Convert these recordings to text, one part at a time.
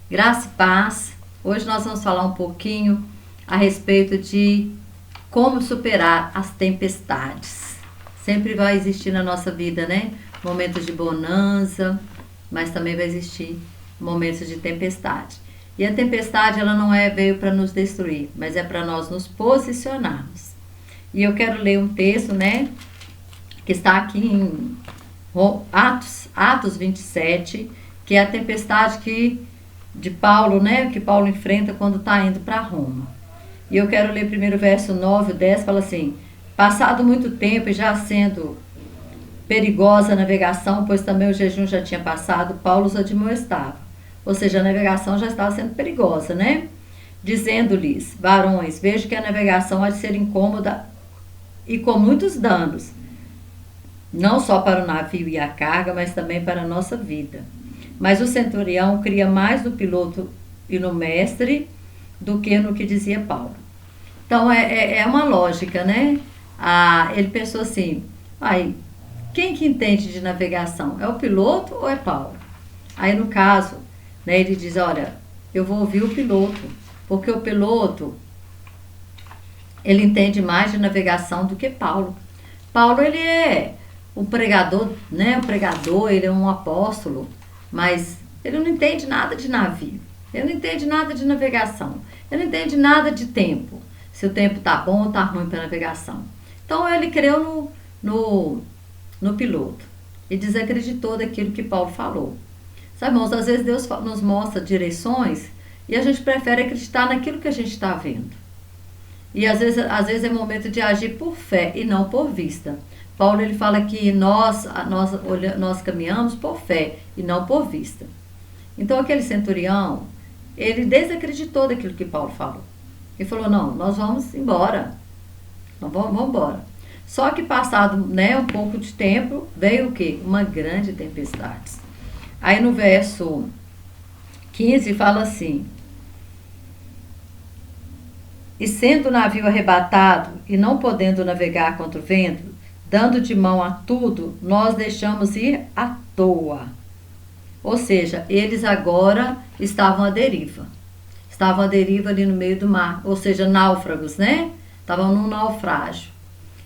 Graça e paz. Hoje nós vamos falar um pouquinho a respeito de como superar as tempestades. Sempre vai existir na nossa vida, né? Momentos de bonança, mas também vai existir momentos de tempestade. E a tempestade, ela não veio para nos destruir, mas é para nós nos posicionarmos. E eu quero ler um texto, né? Que está aqui em Atos 27, que é a tempestade de Paulo, né? Que Paulo enfrenta quando está indo para Roma. E eu quero ler primeiro o verso 9 e 10, fala assim: passado muito tempo e já sendo perigosa a navegação, pois também o jejum já tinha passado, Paulo os admoestava. Ou seja, a navegação já estava sendo perigosa, né? Dizendo-lhes: varões, vejo que a navegação há de ser incômoda e com muitos danos, não só para o navio e a carga, mas também para a nossa vida. Mas o centurião cria mais no piloto e no mestre do que no que dizia Paulo. Então é uma lógica, né? Ele pensou assim: quem que entende de navegação? É o piloto ou é Paulo? Aí no caso, né, ele diz: olha, eu vou ouvir o piloto, porque o piloto ele entende mais de navegação do que Paulo. Paulo, ele é um pregador, né? Um pregador, ele é um apóstolo, mas ele não entende nada de navio. Ele não entende nada de navegação. Ele não entende nada de tempo. Se o tempo tá bom ou tá ruim para navegação. Então ele creu no piloto e desacreditou daquilo que Paulo falou. Sabe, irmãos, às vezes Deus nos mostra direções e a gente prefere acreditar naquilo que a gente está vendo. E às vezes é momento de agir por fé e não por vista. Paulo, ele fala que nós caminhamos por fé e não por vista. Então aquele centurião, ele desacreditou daquilo que Paulo falou. Ele falou: não, nós vamos embora. Vamos embora. Só que passado, né, um pouco de tempo, veio o quê? Uma grande tempestade. Aí no verso 15 fala assim: e sendo o navio arrebatado e não podendo navegar contra o vento, dando de mão a tudo, nós deixamos ir à toa. Ou seja, eles agora estavam à deriva. Estavam à deriva ali no meio do mar, ou seja, náufragos, né? Estavam num naufrágio.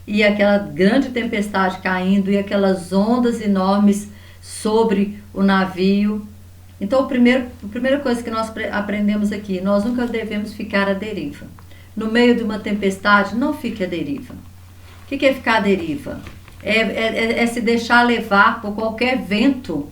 E aquela grande tempestade caindo e aquelas ondas enormes sobre o navio. Então, a primeira coisa que nós aprendemos aqui: nós nunca devemos ficar à deriva. No meio de uma tempestade, não fique à deriva. O que é ficar à deriva? É se deixar levar por qualquer vento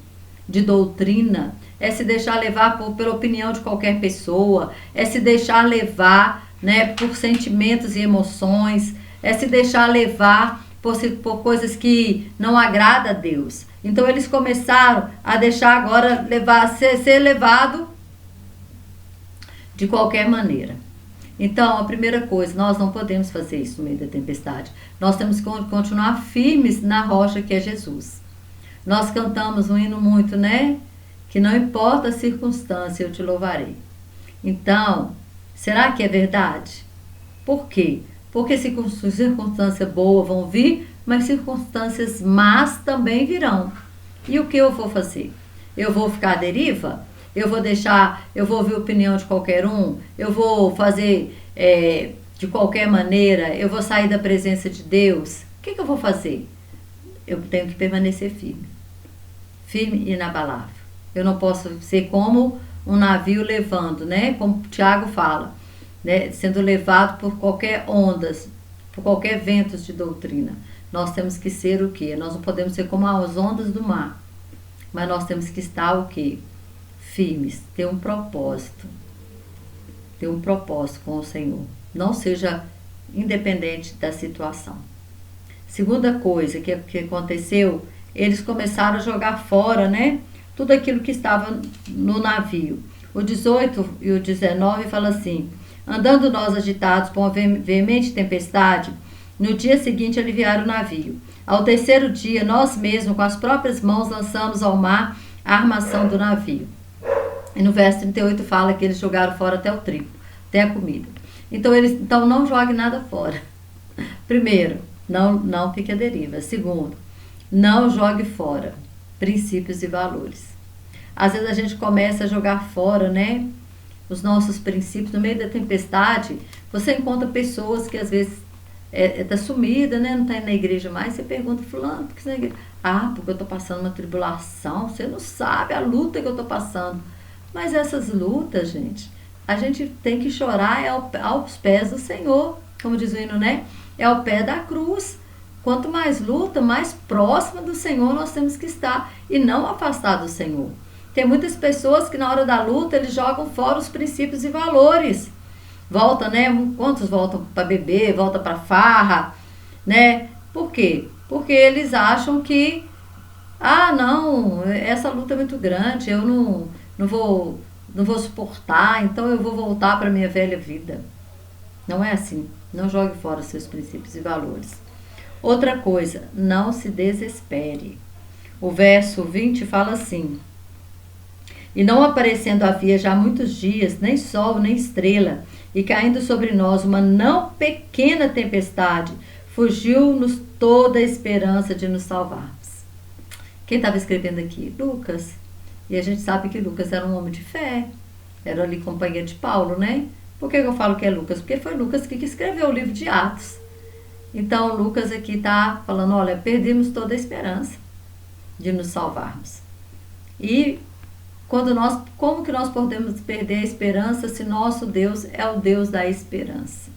de doutrina, é se deixar levar pela opinião de qualquer pessoa, é se deixar levar, né, por sentimentos e emoções, é se deixar levar por coisas que não agradam a Deus. Então eles começaram a deixar agora ser levado de qualquer maneira. Então, a primeira coisa, nós não podemos fazer isso no meio da tempestade. Nós temos que continuar firmes na rocha que é Jesus. Nós cantamos um hino muito, né? Que não importa a circunstância, eu te louvarei. Então, será que é verdade? Por quê? Porque circunstâncias boas vão vir, mas circunstâncias más também virão. E o que eu vou fazer? Eu vou ficar à deriva? Eu vou ouvir a opinião de qualquer um? Eu vou fazer de qualquer maneira? Eu vou sair da presença de Deus? O que eu vou fazer? Eu tenho que permanecer firme. Firme e inabalável. Eu não posso ser como um navio levando, né? Como Tiago fala, né? Sendo levado por qualquer ondas, por qualquer ventos de doutrina. Nós temos que ser o quê? Nós não podemos ser como as ondas do mar. Mas nós temos que estar o quê? Firmes, ter um propósito. Ter um propósito com o Senhor. Não seja independente da situação. Segunda coisa que aconteceu, eles começaram a jogar fora, né? Tudo aquilo que estava no navio. O 18 e o 19 fala assim: andando nós agitados por uma veemente tempestade, no dia seguinte aliviaram o navio. Ao terceiro dia, nós mesmos, com as próprias mãos, lançamos ao mar a armação do navio. E no verso 38 fala que eles jogaram fora até o trigo, até a comida. Então não jogue nada fora. Primeiro, não fique à deriva. Segundo, não jogue fora princípios e valores. Às vezes a gente começa a jogar fora, né, os nossos princípios no meio da tempestade. Você encontra pessoas que às vezes tá sumida, né, não está indo na igreja mais. Você pergunta, fulano, por que você não é igreja? Ah, porque eu estou passando uma tribulação. Você não sabe a luta que eu estou passando. Mas essas lutas, gente, a gente tem que chorar aos pés do Senhor, como diz o hino, né? É ao pé da cruz. Quanto mais luta, mais próxima do Senhor nós temos que estar e não afastar do Senhor. Tem muitas pessoas que na hora da luta eles jogam fora os princípios e valores. Volta, né? Quantos voltam para beber, volta para farra, né? Por quê? Porque eles acham que, não, essa luta é muito grande, eu não vou suportar, então eu vou voltar para a minha velha vida. Não é assim. Não jogue fora seus princípios e valores. Outra coisa, não se desespere. O verso 20 fala assim: e não aparecendo havia já muitos dias, nem sol, nem estrela, e caindo sobre nós uma não pequena tempestade, fugiu-nos toda a esperança de nos salvarmos. Quem estava escrevendo aqui? Lucas. E a gente sabe que Lucas era um homem de fé, era ali companheiro de Paulo, né? Por que eu falo que é Lucas? Porque foi Lucas que escreveu o livro de Atos. Então, Lucas aqui está falando, olha, perdemos toda a esperança de nos salvarmos. E como que nós podemos perder a esperança se nosso Deus é o Deus da esperança?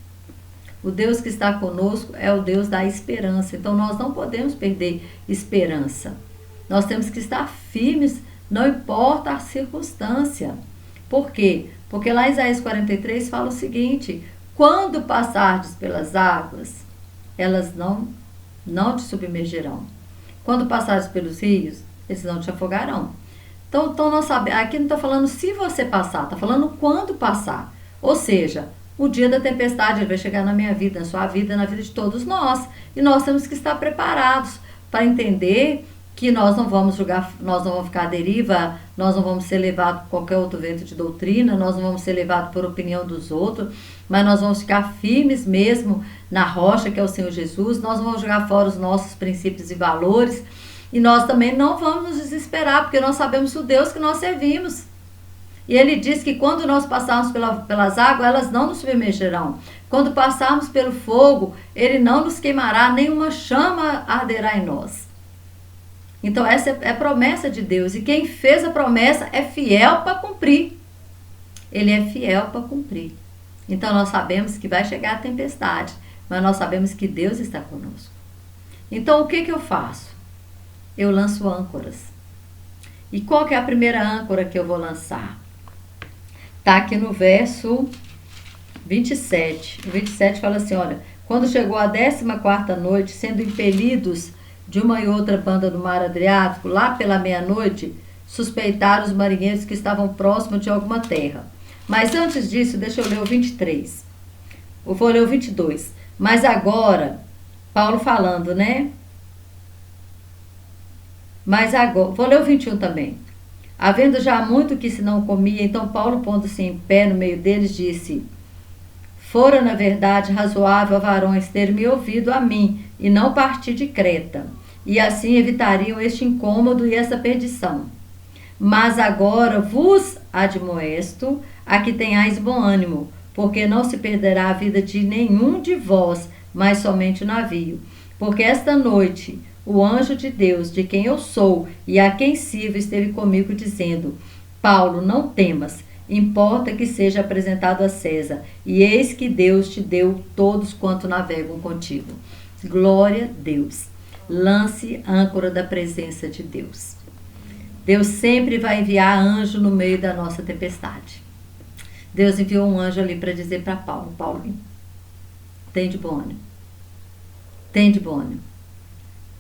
O Deus que está conosco é o Deus da esperança. Então, nós não podemos perder esperança. Nós temos que estar firmes, não importa a circunstância. Por quê? Porque lá em Isaías 43 fala o seguinte: quando passardes pelas águas, elas não te submergerão. Quando passares pelos rios, eles não te afogarão. Então nós sabemos, aqui não está falando se você passar, está falando quando passar. Ou seja, o dia da tempestade vai chegar na minha vida, na sua vida, na vida de todos nós. E nós temos que estar preparados para entender que nós não vamos nós não vamos ficar à deriva, nós não vamos ser levados por qualquer outro vento de doutrina, nós não vamos ser levados por opinião dos outros, mas nós vamos ficar firmes mesmo na rocha que é o Senhor Jesus, nós vamos jogar fora os nossos princípios e valores, e nós também não vamos nos desesperar, porque nós sabemos o Deus que nós servimos. E ele diz que quando nós passarmos pelas águas, elas não nos submergerão. Quando passarmos pelo fogo, ele não nos queimará, nenhuma chama arderá em nós. Então essa é a promessa de Deus, e quem fez a promessa é fiel para cumprir. Ele é fiel para cumprir. Então nós sabemos que vai chegar a tempestade, mas nós sabemos que Deus está conosco. Então o que eu faço? Eu lanço âncoras. E qual que é a primeira âncora que eu vou lançar? Está aqui no verso 27. O 27 fala assim, olha, quando chegou a 14ª noite, sendo impelidos de uma e outra banda do mar Adriático, lá pela meia-noite, suspeitaram os marinheiros que estavam próximos de alguma terra. Mas antes disso, deixa eu ler o 23. Eu vou ler o 22. Mas agora, Paulo falando, né? Mas agora, vou ler o 21 também. Havendo já muito que se não comia, então Paulo, pondo-se em pé no meio deles, disse: fora, na verdade, razoável a varões ter me ouvido a mim, e não partir de Creta, e assim evitariam este incômodo e essa perdição. Mas agora vos admoesto a que tenhais bom ânimo, porque não se perderá a vida de nenhum de vós, mas somente o navio. Porque esta noite o anjo de Deus, de quem eu sou e a quem sirvo, esteve comigo, dizendo: Paulo, não temas, importa que seja apresentado a César, e eis que Deus te deu todos quanto navegam contigo. Glória a Deus. Lance âncora da presença de Deus. Deus sempre vai enviar anjo no meio da nossa tempestade. Deus enviou um anjo ali para dizer para Paulo: Paulo, tem de bom ânimo. Tem de bom ânimo.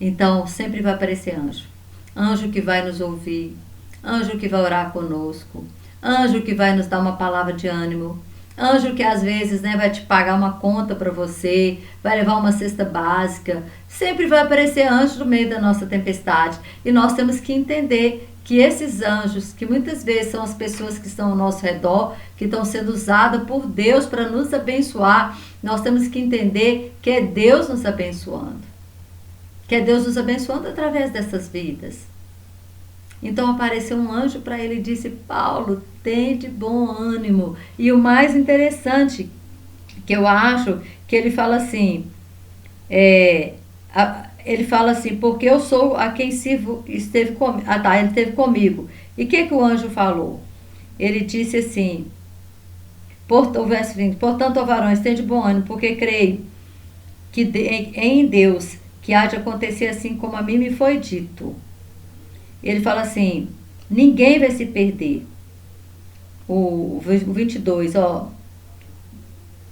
Então, sempre vai aparecer anjo. Anjo que vai nos ouvir. Anjo que vai orar conosco. Anjo que vai nos dar uma palavra de ânimo. Anjo que às vezes, né, vai te pagar uma conta para você, vai levar uma cesta básica. Sempre vai aparecer anjo no meio da nossa tempestade. E nós temos que entender que esses anjos, que muitas vezes são as pessoas que estão ao nosso redor, que estão sendo usadas por Deus para nos abençoar, nós temos que entender que é Deus nos abençoando. Que é Deus nos abençoando através dessas vidas. Então apareceu um anjo para ele e disse: Paulo, tem de bom ânimo. E o mais interessante, que eu acho, que ele fala assim, ele fala assim, porque eu sou a quem sirvo, esteve comigo. Ah, tá, ele esteve comigo. E o que o anjo falou? Ele disse assim, o verso 20, portanto, ó varões, tem de bom ânimo, porque creio que em Deus, que há de acontecer assim como a mim me foi dito. Ele fala assim, ninguém vai se perder. O 22, ó,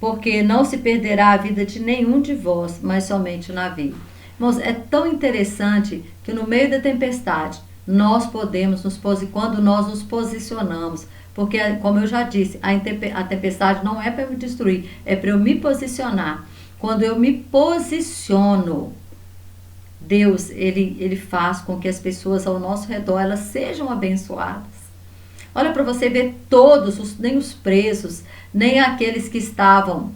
porque não se perderá a vida de nenhum de vós, mas somente o navio. Irmãos, é tão interessante que no meio da tempestade, nós podemos quando nós nos posicionamos, porque, como eu já disse, a tempestade não é para me destruir, é para eu me posicionar. Quando eu me posiciono, Deus, ele faz com que as pessoas ao nosso redor, elas sejam abençoadas. Olha para você ver todos, nem os presos, nem aqueles que estavam,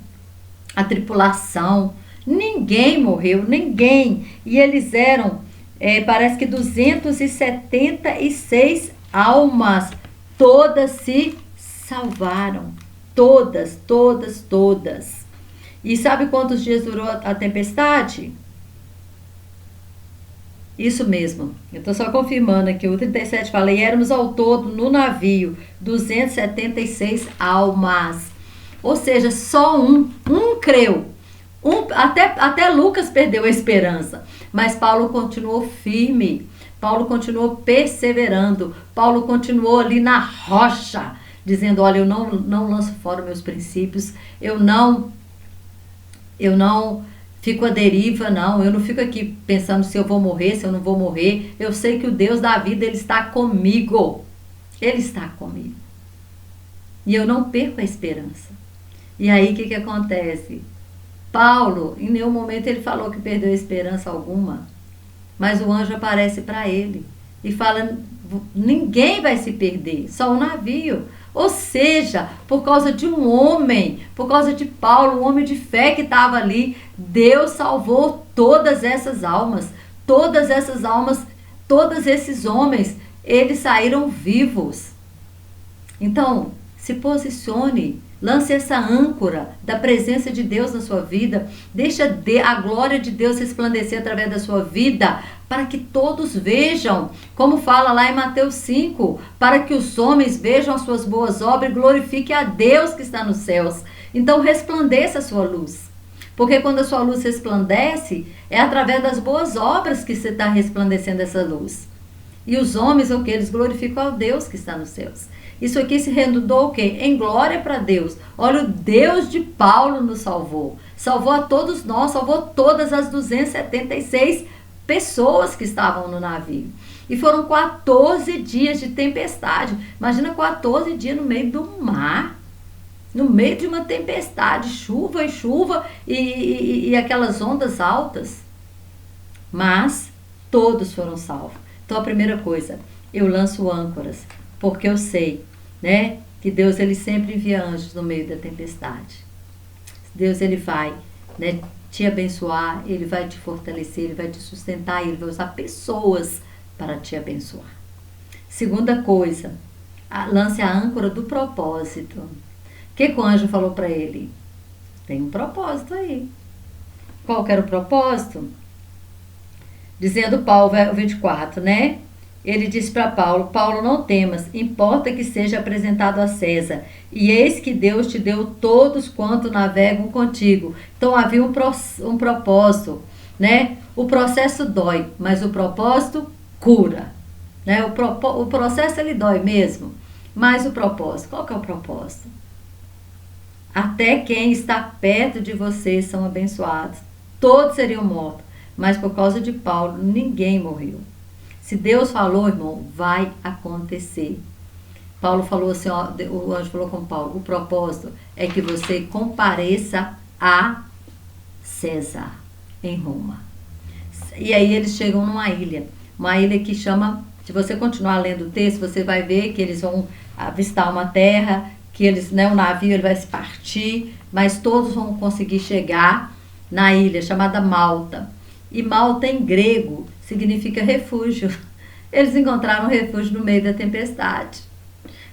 a tripulação, ninguém morreu, ninguém. E eles eram, parece que 276 almas, todas se salvaram. Todas, todas, todas. E sabe quantos dias durou a tempestade? Isso mesmo, eu estou só confirmando aqui, o 37 fala, e éramos ao todo no navio 276 almas, ou seja, só um creu, até Lucas perdeu a esperança, mas Paulo continuou firme, Paulo continuou perseverando, Paulo continuou ali na rocha, dizendo, olha, eu não lanço fora meus princípios, eu não fico à deriva, não. Eu não fico aqui pensando se eu vou morrer, se eu não vou morrer. Eu sei que o Deus da vida, Ele está comigo. Ele está comigo. E eu não perco a esperança. E aí, o que acontece? Paulo, em nenhum momento ele falou que perdeu a esperança alguma. Mas o anjo aparece para ele e fala, ninguém vai se perder, só o navio. Ou seja, por causa de um homem, por causa de Paulo, um homem de fé que estava ali, Deus salvou todas essas almas, todos esses homens, eles saíram vivos. Então, se posicione, lance essa âncora da presença de Deus na sua vida, deixa a glória de Deus resplandecer através da sua vida, para que todos vejam, como fala lá em Mateus 5, para que os homens vejam as suas boas obras e glorifiquem a Deus que está nos céus. Então resplandeça a sua luz, porque quando a sua luz resplandece, é através das boas obras que você está resplandecendo essa luz. E os homens, o que? Eles glorificam ao Deus que está nos céus. Isso aqui se redundou o quê? Em glória para Deus. Olha, o Deus de Paulo nos salvou. Salvou a todos nós, salvou todas as 276 pessoas que estavam no navio. E foram 14 dias de tempestade. Imagina 14 dias no meio do mar. No meio de uma tempestade, chuva e chuva e aquelas ondas altas. Mas todos foram salvos. Então a primeira coisa, eu lanço âncoras, porque eu sei, né, que Deus ele sempre envia anjos no meio da tempestade. Deus ele vai, né, te abençoar, ele vai te fortalecer, ele vai te sustentar, ele vai usar pessoas para te abençoar. Segunda coisa, lance a âncora do propósito. O que o anjo falou para ele? Tem um propósito aí. Qual que era o propósito? Dizendo Paulo, 24, né? Ele disse para Paulo, Paulo, não temas, importa que seja apresentado a César, e eis que Deus te deu todos quanto navegam contigo. Então havia um propósito, né? O processo dói, mas o propósito cura, né? O processo ele dói mesmo, mas o propósito, qual que é o propósito? Até quem está perto de vocês são abençoados, todos seriam mortos, mas por causa de Paulo ninguém morreu. Se Deus falou, irmão, vai acontecer. Paulo falou assim, ó, o anjo falou com Paulo, o propósito é que você compareça a César, em Roma. E aí eles chegam numa ilha, uma ilha que chama, se você continuar lendo o texto, você vai ver que eles vão avistar uma terra, que eles, né, o navio ele vai se partir, mas todos vão conseguir chegar na ilha chamada Malta. E Malta em grego significa refúgio. Eles encontraram um refúgio no meio da tempestade.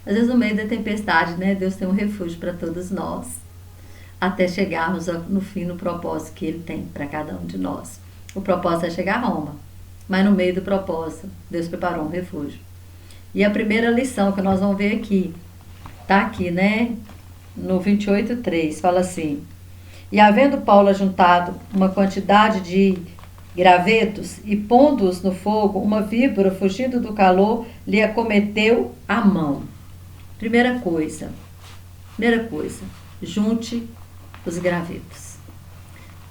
Às vezes no meio da tempestade, né, Deus tem um refúgio para todos nós, até chegarmos no fim no propósito que Ele tem para cada um de nós. O propósito é chegar a Roma, mas no meio do propósito, Deus preparou um refúgio. E a primeira lição que nós vamos ver aqui, tá aqui, né, no 28:3, fala assim: e havendo Paulo ajuntado uma quantidade de gravetos e pondo-os no fogo, uma víbora, fugindo do calor, lhe acometeu a mão. Primeira coisa, junte os gravetos.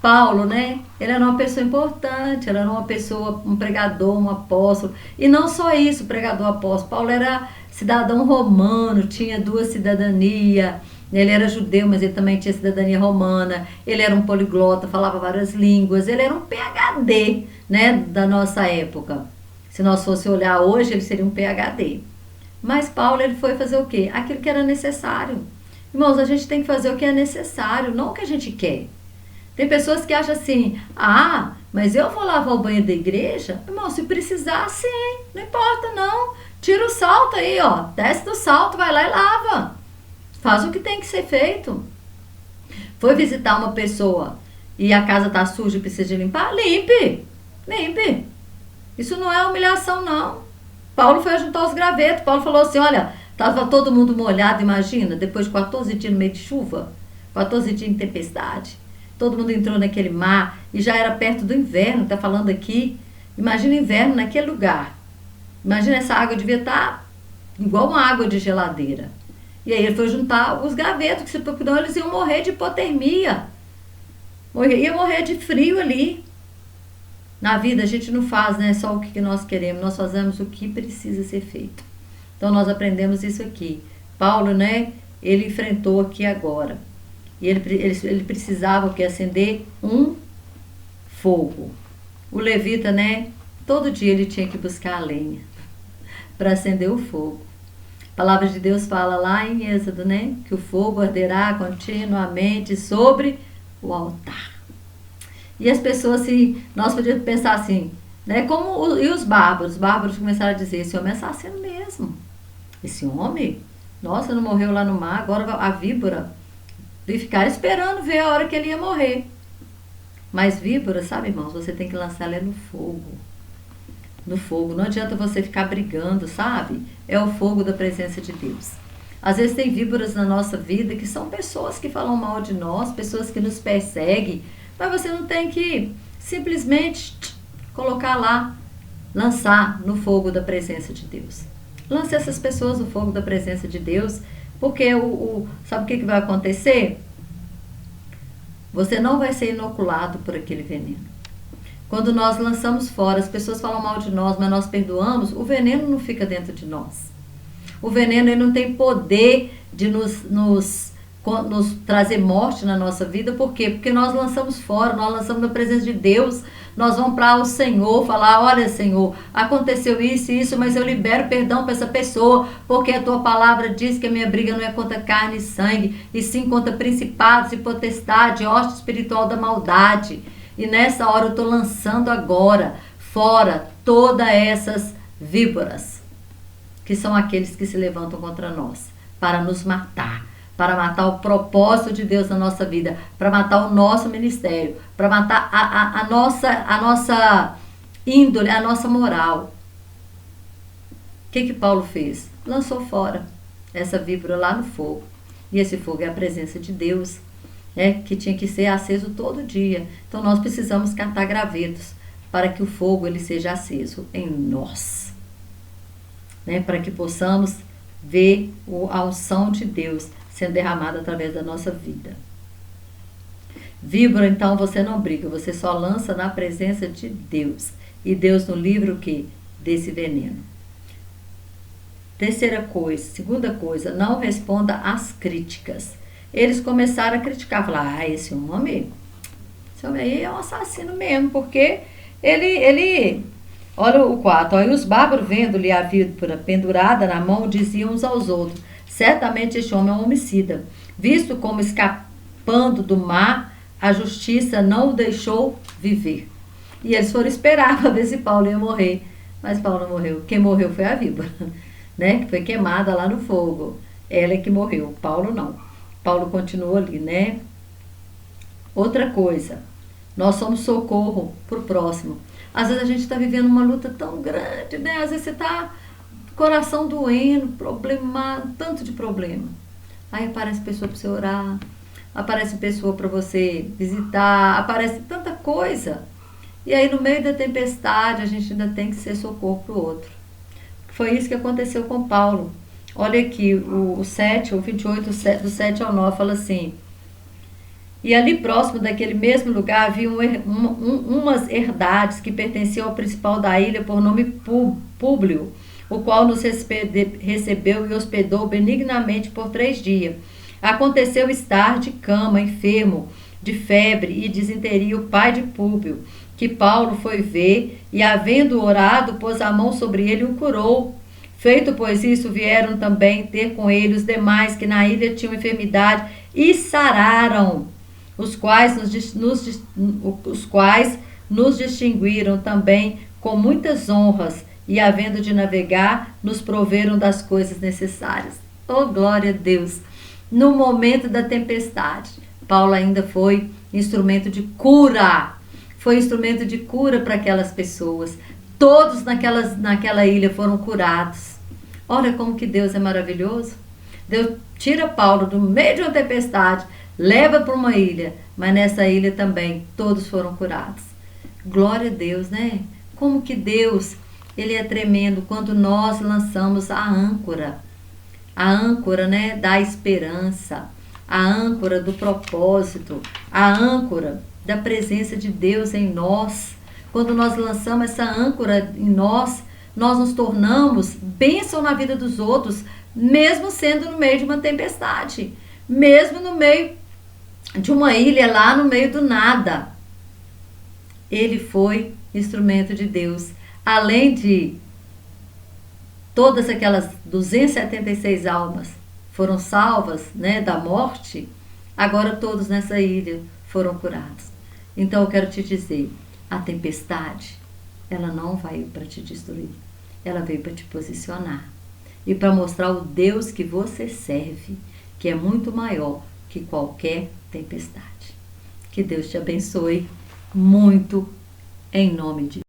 Paulo, né, ele era uma pessoa importante, ele era uma pessoa, um pregador, um apóstolo, e não só isso, pregador, apóstolo. Paulo era cidadão romano, tinha duas cidadanias. Ele era judeu, mas ele também tinha cidadania romana. Ele era um poliglota, falava várias línguas. Ele era um PhD, né, da nossa época. Se nós fosse olhar hoje, ele seria um PhD. Mas Paulo, ele foi fazer o quê? Aquilo que era necessário. Irmãos, a gente tem que fazer o que é necessário, não o que a gente quer. Tem pessoas que acham assim: ah, mas eu vou lavar o banheiro da igreja? Irmão, se precisar, sim. Não importa, não. Tira o salto aí, ó. Desce do salto, vai lá e lava. Faz o que tem que ser feito. Foi visitar uma pessoa e a casa tá suja e precisa de limpar? Limpe. Limpe. Isso não é humilhação, não. Paulo foi juntar os gravetos. Paulo falou assim: olha, tava todo mundo molhado, imagina, depois de 14 dias no meio de chuva, 14 dias em tempestade. Todo mundo entrou naquele mar e já era perto do inverno, tá falando aqui. Imagina o inverno naquele lugar. Imagina, essa água devia estar igual uma água de geladeira. E aí ele foi juntar os gravetos, que senão eles iam morrer de hipotermia. Ia morrer de frio ali. Na vida a gente não faz, né, só o que nós queremos, nós fazemos o que precisa ser feito. Então nós aprendemos isso aqui. Paulo, né, ele enfrentou aqui agora. E ele precisava que acender um fogo. O levita, né, todo dia ele tinha que buscar a lenha para acender o fogo. A palavra de Deus fala lá em Êxodo, né, que o fogo arderá continuamente sobre o altar. E as pessoas, assim, nós podíamos pensar assim, né, e os bárbaros? Os bárbaros começaram a dizer: esse homem é assassino mesmo. Esse homem, nossa, não morreu lá no mar, agora a víbora vai ficar esperando ver a hora que ele ia morrer. Mas víbora, sabe, irmãos, você tem que lançar ela no fogo. No fogo, não adianta você ficar brigando, sabe? É o fogo da presença de Deus. Às vezes tem víboras na nossa vida que são pessoas que falam mal de nós, pessoas que nos perseguem, mas você não tem que simplesmente colocar lá, lançar no fogo da presença de Deus. Lance essas pessoas no fogo da presença de Deus, porque sabe o que vai acontecer? Você não vai ser inoculado por aquele veneno. Quando nós lançamos fora, as pessoas falam mal de nós, mas nós perdoamos, o veneno não fica dentro de nós. O veneno, ele não tem poder de nos trazer morte na nossa vida. Por quê? Porque nós lançamos fora, nós lançamos na presença de Deus. Nós vamos para o Senhor, falar: olha, Senhor, aconteceu isso e isso, mas eu libero perdão para essa pessoa, porque a tua palavra diz que a minha briga não é contra carne e sangue, e sim contra principados e potestade, hoste espiritual da maldade. E nessa hora eu estou lançando agora fora todas essas víboras, que são aqueles que se levantam contra nós, para nos matar, para matar o propósito de Deus na nossa vida, para matar o nosso ministério, para matar a nossa índole, a nossa moral. O que Paulo fez? Lançou fora essa víbora lá no fogo. E esse fogo é a presença de Deus, né, que tinha que ser aceso todo dia. Então nós precisamos catar gravetos para que o fogo ele seja aceso em nós, né, para que possamos ver a unção de Deus sendo derramada através da nossa vida. Víbora, então, você não briga, você só lança na presença de Deus. E Deus não livra o quê? Desse veneno. Segunda coisa, não responda às críticas. Eles começaram a criticar, falar: esse homem aí é um assassino mesmo, porque ele olha o 4, e os bárbaros, vendo-lhe a víbora pendurada na mão, diziam uns aos outros: certamente este homem é um homicida, visto como escapando do mar, a justiça não o deixou viver. E eles foram esperar para ver se Paulo ia morrer Mas Paulo não morreu. Quem morreu foi a víbora, né? Que foi queimada lá no fogo. Ela é que morreu. Paulo não. Paulo continuou ali, né? Outra coisa. Nós somos socorro pro próximo. Às vezes a gente está vivendo uma luta tão grande, né? Às vezes você está coração doendo, problemado, tanto de problema. Aí aparece pessoa para você orar, aparece pessoa para você visitar, aparece tanta coisa. E aí no meio da tempestade a gente ainda tem que ser socorro para o outro. Foi isso que aconteceu com Paulo. Olha aqui, o 7, o 28, do 7 ao 9, fala assim: e ali próximo daquele mesmo lugar havia umas herdades que pertenciam ao principal da ilha por nome Públio, o qual nos recebeu e hospedou benignamente por 3 dias. Aconteceu estar de cama, enfermo, de febre e disenteria o pai de Públio, que Paulo foi ver e, havendo orado, pôs a mão sobre ele e o curou. Feito, pois, isso, vieram também ter com ele os demais que na ilha tinham enfermidade e sararam, os quais nos distinguiram também com muitas honras e, havendo de navegar, nos proveram das coisas necessárias. Oh, glória a Deus! No momento da tempestade, Paulo ainda foi instrumento de cura. Foi instrumento de cura para aquelas pessoas. Todos naquela ilha foram curados. Olha como que Deus é maravilhoso. Deus tira Paulo do meio de uma tempestade, leva para uma ilha, mas nessa ilha também todos foram curados. Glória a Deus, né? Como que Deus, ele é tremendo quando nós lançamos a âncora, né, da esperança, a âncora do propósito, a âncora da presença de Deus em nós. Quando nós lançamos essa âncora em nós, nós nos tornamos bênção na vida dos outros, mesmo sendo no meio de uma tempestade, mesmo no meio de uma ilha lá no meio do nada. Ele foi instrumento de Deus. Além de todas aquelas 276 almas foram salvas, né, da morte, agora todos nessa ilha foram curados. Então eu quero te dizer, a tempestade, ela não veio para te destruir, ela veio para te posicionar e para mostrar o Deus que você serve, que é muito maior que qualquer tempestade. Que Deus te abençoe muito, em nome de